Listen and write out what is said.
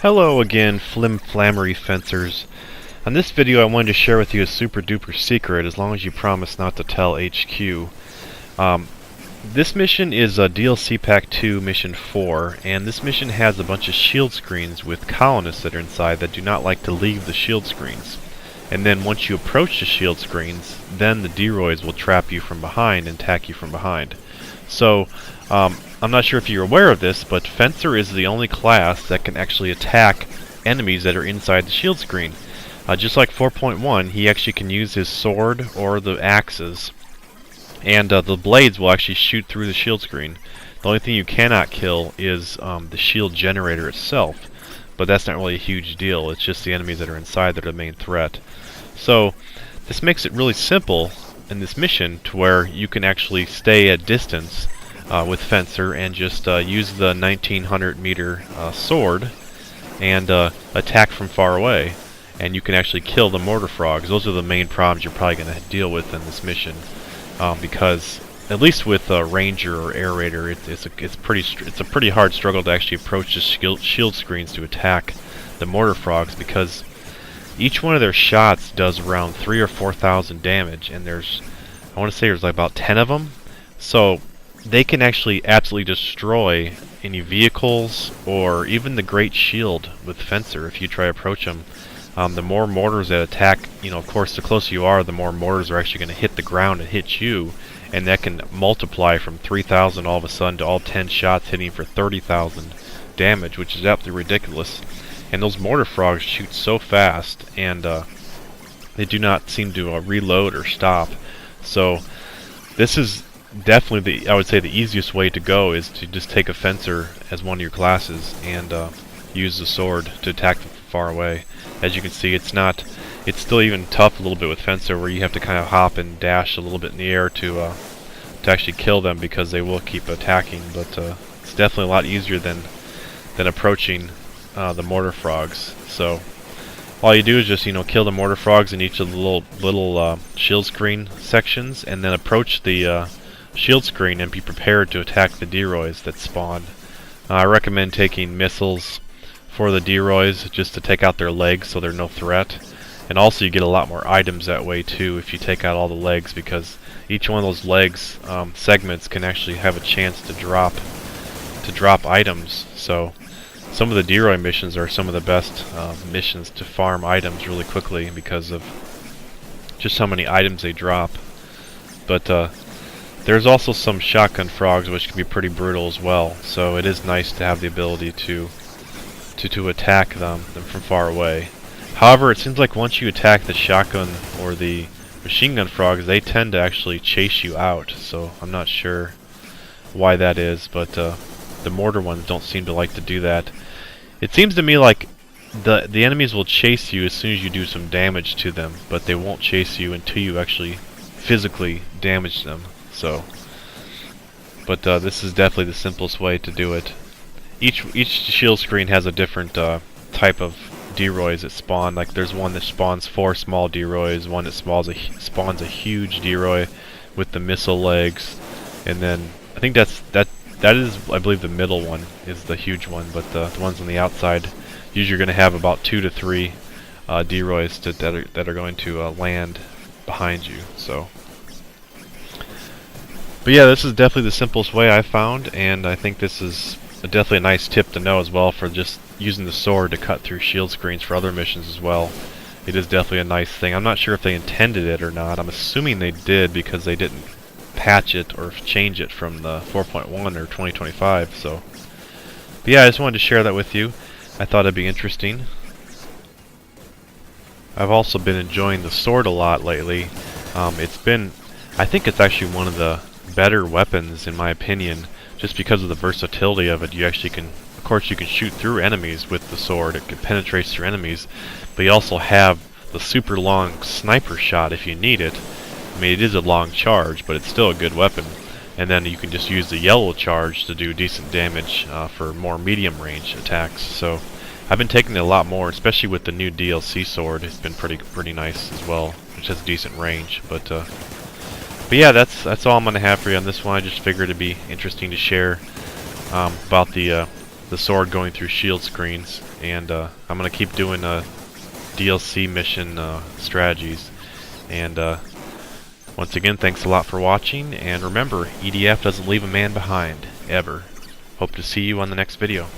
Hello again, flim-flammery fencers. On this video I wanted to share with you a super duper secret, as long as you promise not to tell HQ. This mission is a DLC Pack 2 Mission 4, and this mission has a bunch of shield screens with colonists that are inside that do not like to leave the shield screens. And then once you approach the shield screens, then the Deroys will trap you from behind and attack you from behind. So, I'm not sure if you're aware of this, but Fencer is the only class that can actually attack enemies that are inside the shield screen. Just like 4.1, he actually can use his sword or the axes, and the blades will actually shoot through the shield screen. The only thing you cannot kill is the shield generator itself, but that's not really a huge deal. It's just the enemies that are inside that are the main threat. So this makes it really simple in this mission to where you can actually stay at distance with Fencer and just use the 1900 meter sword and attack from far away, and you can actually kill the mortar frogs. Those are the main problems you're probably going to deal with in this mission, because at least with Ranger or Air Raider, it's a pretty hard struggle to actually approach the shield screens to attack the mortar frogs, because each one of their shots does around 3,000 or 4,000 damage, and I want to say there's like about 10 of them. So they can actually absolutely destroy any vehicles or even the Great Shield with Fencer if you try to approach them. The more mortars that attack, of course, the closer you are, the more mortars are actually going to hit the ground and hit you, and that can multiply from 3,000 all of a sudden to all 10 shots hitting for 30,000 damage, which is absolutely ridiculous. And those mortar frogs shoot so fast, and they do not seem to reload or stop. So this is definitely I would say the easiest way to go is to just take a Fencer as one of your classes and use the sword to attack them from far away. As you can see, it's still even tough a little bit with Fencer, where you have to kind of hop and dash a little bit in the air to actually kill them, because they will keep attacking. But it's definitely a lot easier than approaching the mortar frogs. So all you do is just kill the mortar frogs in each of the little shield screen sections, and then approach the shield screen and be prepared to attack the Deroys that spawn. I recommend taking missiles for the Deroys just to take out their legs so they're no threat. And also you get a lot more items that way too if you take out all the legs, because each one of those legs segments can actually have a chance to drop items. So some of the Deroy missions are some of the best missions to farm items really quickly because of just how many items they drop. But there's also some shotgun frogs which can be pretty brutal as well, so it is nice to have the ability to attack them from far away. However, it seems like once you attack the shotgun or the machine gun frogs, they tend to actually chase you out, so I'm not sure why that is, but the mortar ones don't seem to like to do that. It seems to me like the enemies will chase you as soon as you do some damage to them, but they won't chase you until you actually physically damage them. So, but this is definitely the simplest way to do it. Each shield screen has a different type of Deroys that spawn. Like there's one that spawns 4 small Deroys, one that spawns a huge Deroy with the missile legs, and then I think that is, I believe, the middle one is the huge one, but the ones on the outside usually going to have about 2 to 3 Deroys that are going to land behind you. So, but yeah, this is definitely the simplest way I found, and I think this is definitely a nice tip to know as well for just using the sword to cut through shield screens for other missions as well. It is definitely a nice thing. I'm not sure if they intended it or not. I'm assuming they did, because they didn't patch it or change it from the 4.1 or 2025. So, but yeah, I just wanted to share that with you. I thought it'd be interesting. I've also been enjoying the sword a lot lately. I think it's actually one of the better weapons in my opinion, just because of the versatility of it. You actually can, of course, you can shoot through enemies with the sword. It penetrates through enemies, but you also have the super long sniper shot if you need it. I mean, it is a long charge, but it's still a good weapon. And then you can just use the yellow charge to do decent damage for more medium range attacks. So I've been taking it a lot more, especially with the new DLC sword. It's been pretty nice as well, which has decent range. But yeah, that's all I'm gonna have for you on this one. I just figured it'd be interesting to share about the sword going through shield screens. and I'm gonna keep doing DLC mission strategies. And once again, thanks a lot for watching, and remember, EDF doesn't leave a man behind, ever. Hope to see you on the next video.